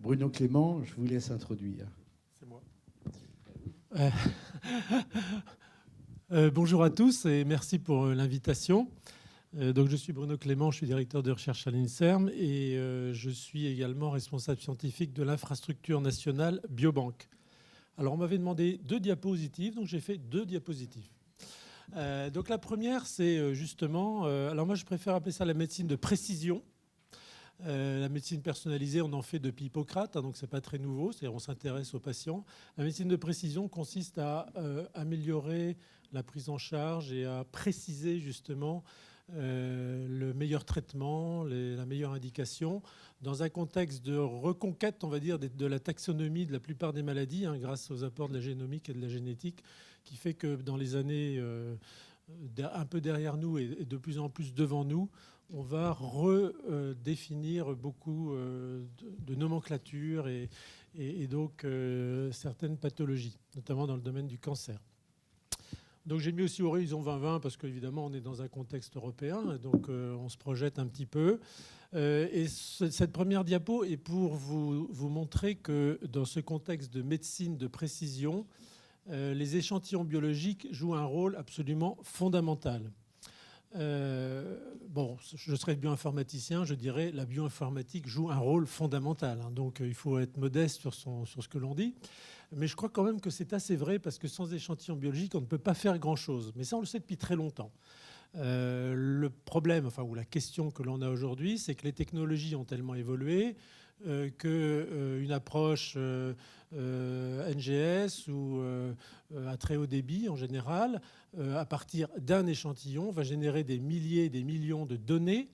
Bruno Clément, je vous laisse introduire. C'est moi. Bonjour à tous et merci pour l'invitation. Donc, je suis Bruno Clément, je suis directeur de recherche à l'INSERM et je suis également responsable scientifique de l'infrastructure nationale Biobank. Alors, on m'avait demandé 2 diapositives, donc j'ai fait 2 diapositives. Donc, la première, c'est justement... alors, moi, je préfère appeler ça la médecine de précision. La médecine personnalisée, on en fait depuis Hippocrate, hein, donc c'est pas très nouveau, c'est-à-dire on s'intéresse aux patients. La médecine de précision consiste à améliorer la prise en charge et à préciser justement le meilleur traitement, la meilleure indication, dans un contexte de reconquête, on va dire, de la taxonomie de la plupart des maladies, hein, grâce aux apports de la génomique et de la génétique, qui fait que dans les années un peu derrière nous et de plus en plus devant nous, on va redéfinir beaucoup de nomenclatures et donc certaines pathologies, notamment dans le domaine du cancer. Donc j'ai mis aussi Horizon 2020 parce qu'évidemment on est dans un contexte européen, donc on se projette un petit peu. Et cette première diapo est pour vous montrer que dans ce contexte de médecine de précision, les échantillons biologiques jouent un rôle absolument fondamental. Bon, je serais bioinformaticien, je dirais la bioinformatique joue un rôle fondamental. Hein, donc il faut être modeste sur ce que l'on dit. Mais je crois quand même que c'est assez vrai parce que sans échantillons biologiques, on ne peut pas faire grand-chose. Mais ça, on le sait depuis très longtemps. Le problème, enfin, ou la question que l'on a aujourd'hui, c'est que les technologies ont tellement évolué qu'une approche NGS ou à très haut débit en général, à partir d'un échantillon, va générer des milliers, des millions de données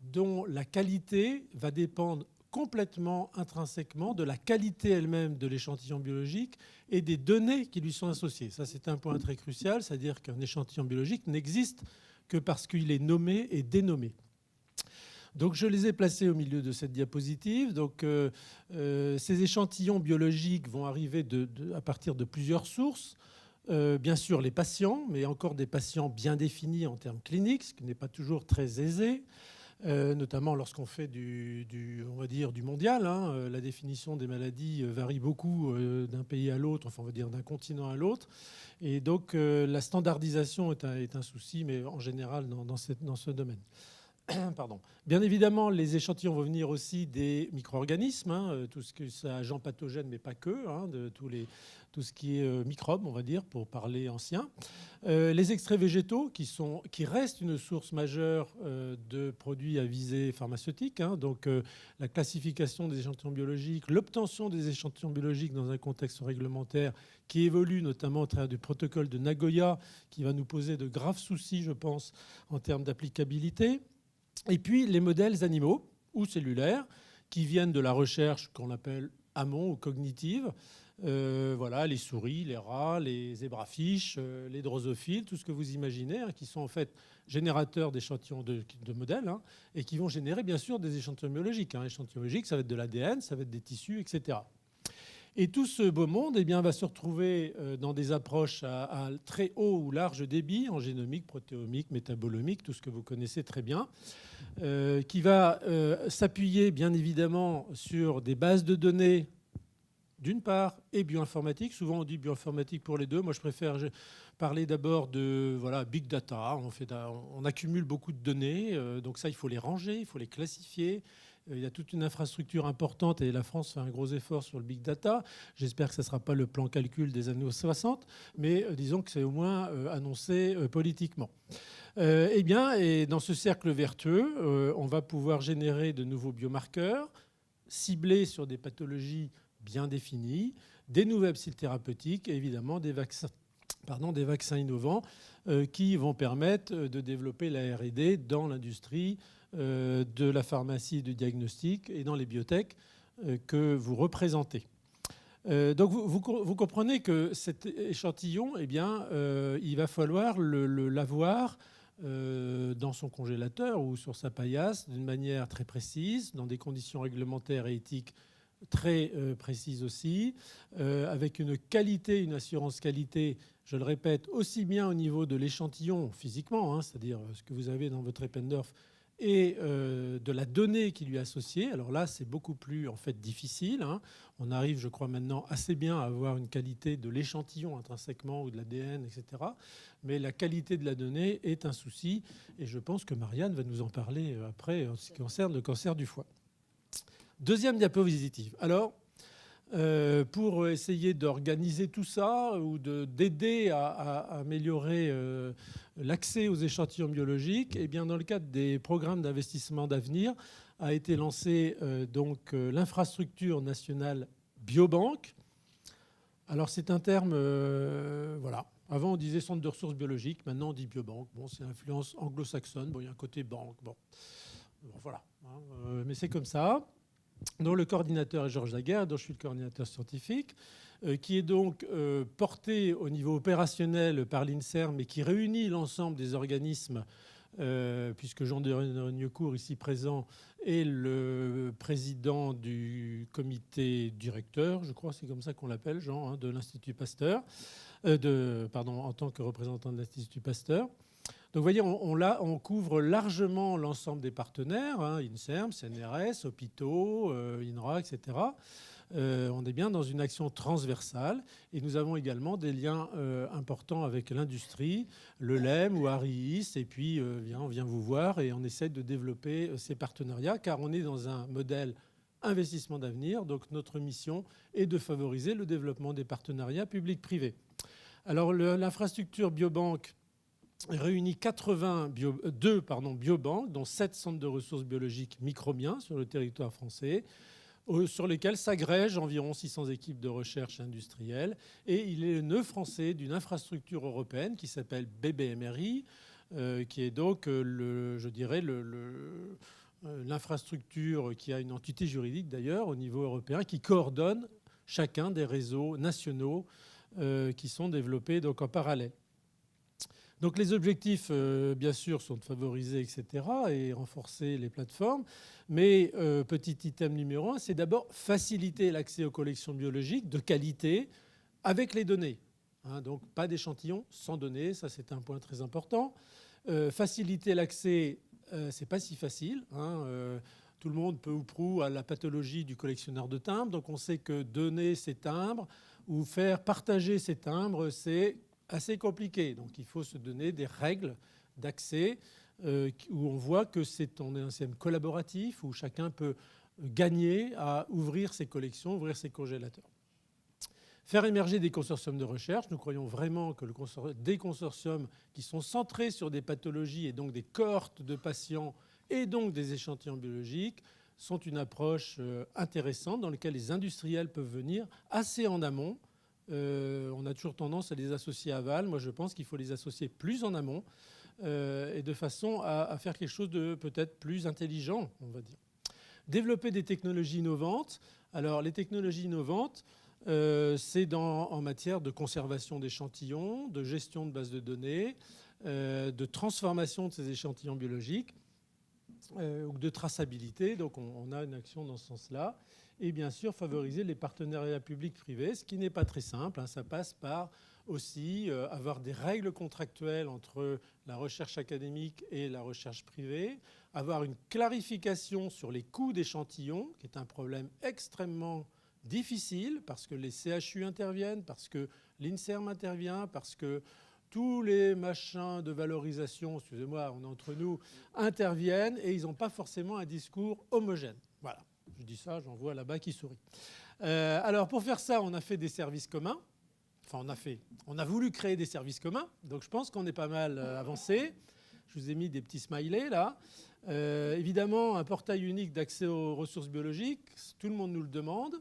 dont la qualité va dépendre complètement intrinsèquement de la qualité elle-même de l'échantillon biologique et des données qui lui sont associées. Ça, c'est un point très crucial, c'est-à-dire qu'un échantillon biologique n'existe que parce qu'il est nommé et dénommé. Donc je les ai placés au milieu de cette diapositive. Donc ces échantillons biologiques vont arriver à partir de plusieurs sources. Bien sûr les patients, mais encore des patients bien définis en termes cliniques, ce qui n'est pas toujours très aisé. Notamment lorsqu'on fait on va dire du mondial. Hein. La définition des maladies varie beaucoup d'un pays à l'autre, enfin on va dire d'un continent à l'autre. Et donc la standardisation est un souci, mais en général dans ce domaine. Pardon. Bien évidemment, les échantillons vont venir aussi des micro-organismes, hein, tout ce qui est agents pathogènes, mais pas que, hein, de tout ce qui est microbes, on va dire, pour parler ancien. Les extraits végétaux, qui restent une source majeure de produits à visée pharmaceutique. Hein, donc la classification des échantillons biologiques, l'obtention des échantillons biologiques dans un contexte réglementaire qui évolue notamment au travers du protocole de Nagoya, qui va nous poser de graves soucis, je pense, en termes d'applicabilité. Et puis les modèles animaux ou cellulaires qui viennent de la recherche qu'on appelle amont ou cognitive. Voilà, les souris, les rats, les zébrafiches, les drosophiles, tout ce que vous imaginez, hein, qui sont en fait générateurs d'échantillons de modèles hein, et qui vont générer bien sûr des échantillons biologiques. Hein. Échantillons biologiques, ça va être de l'ADN, ça va être des tissus, etc. Et tout ce beau monde eh bien, va se retrouver dans des approches à très haut ou large débit, en génomique, protéomique, métabolomique, tout ce que vous connaissez très bien, qui va s'appuyer bien évidemment sur des bases de données, d'une part, et bioinformatique. Souvent, on dit bioinformatique pour les deux. Moi, je préfère parler d'abord de big data. On accumule beaucoup de données. Donc ça, il faut les ranger, il faut les classifier. Il y a toute une infrastructure importante et la France fait un gros effort sur le big data. J'espère que ce ne sera pas le plan calcul des années 60, mais disons que c'est au moins annoncé politiquement. Eh bien, et dans ce cercle vertueux, on va pouvoir générer de nouveaux biomarqueurs ciblés sur des pathologies bien définies, des nouvelles cibles thérapeutiques et évidemment des vaccins innovants qui vont permettre de développer la R&D dans l'industrie de la pharmacie et du diagnostic et dans les biotech que vous représentez. Donc vous comprenez que cet échantillon, eh bien, il va falloir l'avoir dans son congélateur ou sur sa paillasse d'une manière très précise, dans des conditions réglementaires et éthiques très précises aussi, avec une qualité, une assurance qualité, je le répète, aussi bien au niveau de l'échantillon physiquement, hein, c'est-à-dire ce que vous avez dans votre Eppendorf, et de la donnée qui lui est associée. Alors là, c'est beaucoup plus en fait difficile. On arrive, je crois, maintenant assez bien à avoir une qualité de l'échantillon intrinsèquement ou de l'ADN, etc. Mais la qualité de la donnée est un souci. Et je pense que Marianne va nous en parler après en ce qui concerne le cancer du foie. Deuxième diapositive. Alors, pour essayer d'organiser tout ça ou d'aider à améliorer l'accès aux échantillons biologiques, eh bien, dans le cadre des programmes d'investissement d'avenir, a été lancée l'infrastructure nationale biobanque. Alors, c'est un terme, voilà. Avant, on disait centre de ressources biologiques. Maintenant, on dit biobanque. Bon, c'est l'influence anglo-saxonne. Bon, il y a un côté banque. Bon voilà. Mais c'est comme ça. Dont le coordinateur est Georges Daguerre, dont je suis le coordinateur scientifique, qui est donc porté au niveau opérationnel par l'INSERM, mais qui réunit l'ensemble des organismes, puisque Jean de Regnecourt, ici présent, est le président du comité directeur, je crois que c'est comme ça qu'on l'appelle, Jean, de l'Institut Pasteur, en tant que représentant de l'Institut Pasteur. Donc vous voyez, on couvre largement l'ensemble des partenaires, INSERM, CNRS, hôpitaux, INRA, etc. On est bien dans une action transversale et nous avons également des liens importants avec l'industrie, le LEM ou Ariis, et puis on vient vous voir et on essaie de développer ces partenariats car on est dans un modèle investissement d'avenir. Donc notre mission est de favoriser le développement des partenariats publics-privés. Alors l'infrastructure biobanque réunit 82 biobanques, dont 7 centres de ressources biologiques microbiens sur le territoire français, sur lesquels s'agrègent environ 600 équipes de recherche industrielle. Et il est le nœud français d'une infrastructure européenne qui s'appelle BBMRI, qui est donc, l'infrastructure qui a une entité juridique d'ailleurs au niveau européen, qui coordonne chacun des réseaux nationaux qui sont développés donc en parallèle. Donc les objectifs, bien sûr, sont de favoriser, etc., et renforcer les plateformes. Mais petit item numéro 1, c'est d'abord faciliter l'accès aux collections biologiques de qualité avec les données. Donc pas d'échantillons sans données, ça c'est un point très important. Faciliter l'accès, c'est pas si facile. Tout le monde peu ou prou a la pathologie du collectionneur de timbres. Donc on sait que donner ces timbres ou faire partager ces timbres, c'est assez compliqué. Donc il faut se donner des règles d'accès où on voit que on est un système collaboratif où chacun peut gagner à ouvrir ses collections, ouvrir ses congélateurs. Faire émerger des consortiums de recherche. Nous croyons vraiment que des consortiums qui sont centrés sur des pathologies et donc des cohortes de patients et donc des échantillons biologiques sont une approche intéressante dans laquelle les industriels peuvent venir assez en amont. On a toujours tendance à les associer à aval. Moi, je pense qu'il faut les associer plus en amont et de façon à faire quelque chose de peut-être plus intelligent, on va dire. Développer des technologies innovantes. Alors, les technologies innovantes, c'est en matière de conservation d'échantillons, de gestion de bases de données, de transformation de ces échantillons biologiques ou de traçabilité. Donc, on a une action dans ce sens-là. Et bien sûr, favoriser les partenariats publics-privés, ce qui n'est pas très simple. Ça passe par aussi avoir des règles contractuelles entre la recherche académique et la recherche privée, avoir une clarification sur les coûts d'échantillons, qui est un problème extrêmement difficile, parce que les CHU interviennent, parce que l'INSERM intervient, parce que tous les machins de valorisation, excusez-moi, on est entre nous, interviennent et ils n'ont pas forcément un discours homogène. Voilà. Je dis ça, j'en vois là-bas qui sourit. Alors, pour faire ça, on a fait des services communs. Enfin, on a voulu créer des services communs. Donc, je pense qu'on est pas mal avancé. Je vous ai mis des petits smileys, là. Évidemment, un portail unique d'accès aux ressources biologiques. Tout le monde nous le demande.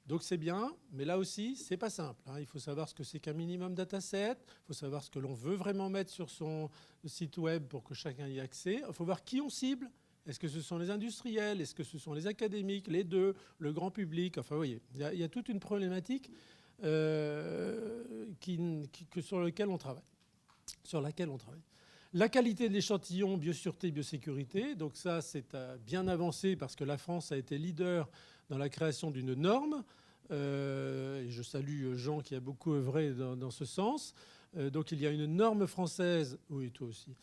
Donc, c'est bien. Mais là aussi, c'est pas simple. Il faut savoir ce que c'est qu'un minimum dataset. Il faut savoir ce que l'on veut vraiment mettre sur son site web pour que chacun y ait accès. Il faut voir qui on cible. Est-ce que ce sont les industriels? Est-ce que ce sont les académiques? Les deux? Le grand public? Enfin, vous voyez, il y a toute une problématique sur laquelle on travaille. La qualité de l'échantillon, biosureté, biosécurité. Donc ça, c'est bien avancé parce que la France a été leader dans la création d'une norme. Et je salue Jean qui a beaucoup œuvré dans ce sens. Donc il y a une norme française, oui toi aussi,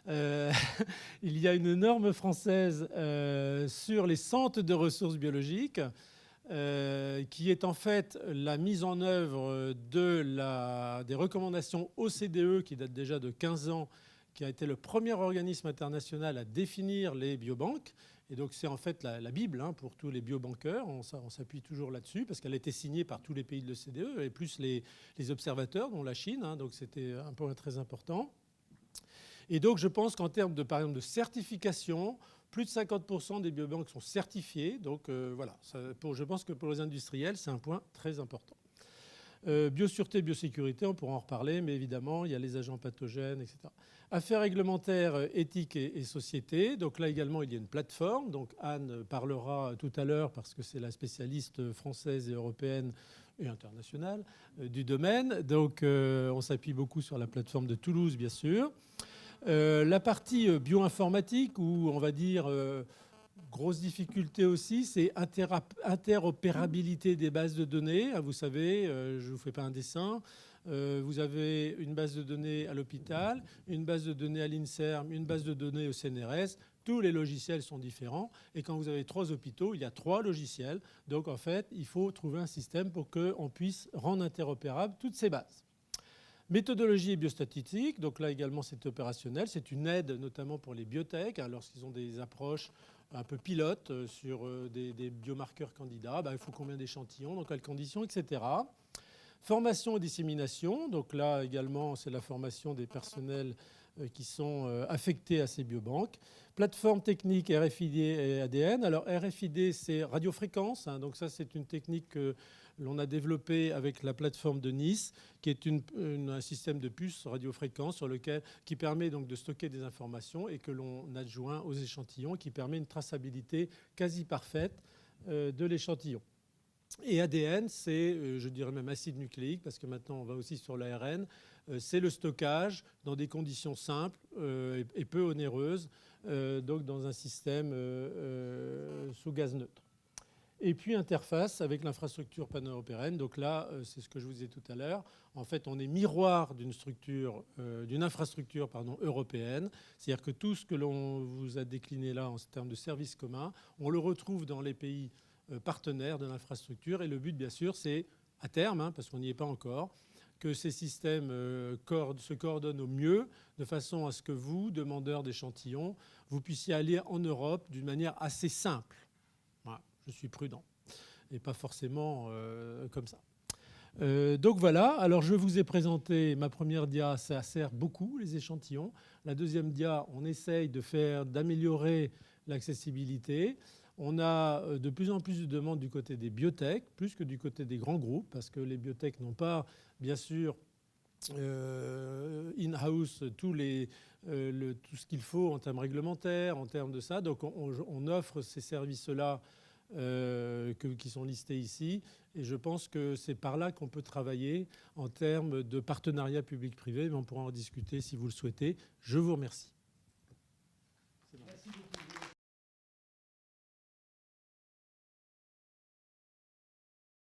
il y a une norme française sur les centres de ressources biologiques qui est en fait la mise en œuvre des recommandations OCDE qui datent déjà de 15 ans, qui a été le premier organisme international à définir les biobanques. Et donc c'est en fait la Bible pour tous les biobanqueurs. On s'appuie toujours là-dessus parce qu'elle a été signée par tous les pays de l'OCDE et plus les observateurs, dont la Chine. Donc c'était un point très important. Et donc je pense qu'en termes de, par exemple, de certification, plus de 50% des biobanques sont certifiées. Donc voilà, je pense que pour les industriels, c'est un point très important. Biosureté, biosécurité, on pourra en reparler, mais évidemment, il y a les agents pathogènes, etc. Affaires réglementaires, éthique et société. Donc là également, il y a une plateforme. Donc Anne parlera tout à l'heure parce que c'est la spécialiste française et européenne et internationale du domaine. Donc on s'appuie beaucoup sur la plateforme de Toulouse, bien sûr. La partie bioinformatique, où on va dire grosse difficulté aussi, c'est interopérabilité des bases de données. Vous savez, je ne vous fais pas un dessin. Vous avez une base de données à l'hôpital, une base de données à l'INSERM, une base de données au CNRS. Tous les logiciels sont différents. Et quand vous avez 3 hôpitaux, il y a 3 logiciels. Donc en fait, il faut trouver un système pour qu'on puisse rendre interopérables toutes ces bases. Méthodologie et biostatistique, donc là également c'est opérationnel, c'est une aide notamment pour les biotech lorsqu'ils ont des approches un peu pilotes sur des biomarqueurs candidats, il faut combien d'échantillons, dans quelles conditions, etc. Formation et dissémination, donc là également c'est la formation des personnels qui sont affectés à ces biobanques. Plateforme technique RFID et ADN. Alors RFID c'est radiofréquence, donc ça c'est une technique que l'on a développé avec la plateforme de Nice, qui est un système de puces radiofréquence qui permet donc de stocker des informations et que l'on adjoint aux échantillons, qui permet une traçabilité quasi parfaite de l'échantillon. Et ADN, c'est, je dirais même acide nucléique, parce que maintenant on va aussi sur l'ARN, c'est le stockage dans des conditions simples et peu onéreuses, donc dans un système sous gaz neutre. Et puis interface avec l'infrastructure pan-européenne. Donc là, c'est ce que je vous disais tout à l'heure. En fait, on est miroir d'une infrastructure européenne. C'est-à-dire que tout ce que l'on vous a décliné là en termes de services communs, on le retrouve dans les pays partenaires de l'infrastructure. Et le but, bien sûr, c'est à terme, parce qu'on n'y est pas encore, que ces systèmes se coordonnent au mieux, de façon à ce que vous, demandeurs d'échantillons, vous puissiez aller en Europe d'une manière assez simple. Voilà. Je suis prudent et pas forcément comme ça. Donc voilà, alors je vous ai présenté ma première dia, ça sert beaucoup les échantillons. La deuxième dia, on essaye d'améliorer l'accessibilité. On a de plus en plus de demandes du côté des biotech, plus que du côté des grands groupes, parce que les biotech n'ont pas, bien sûr, in-house tout ce qu'il faut en termes réglementaires, en termes de ça. Donc on offre ces services-là qui sont listés ici. Et je pense que c'est par là qu'on peut travailler en termes de partenariat public-privé. Mais on pourra en discuter si vous le souhaitez. Je vous remercie. Merci beaucoup.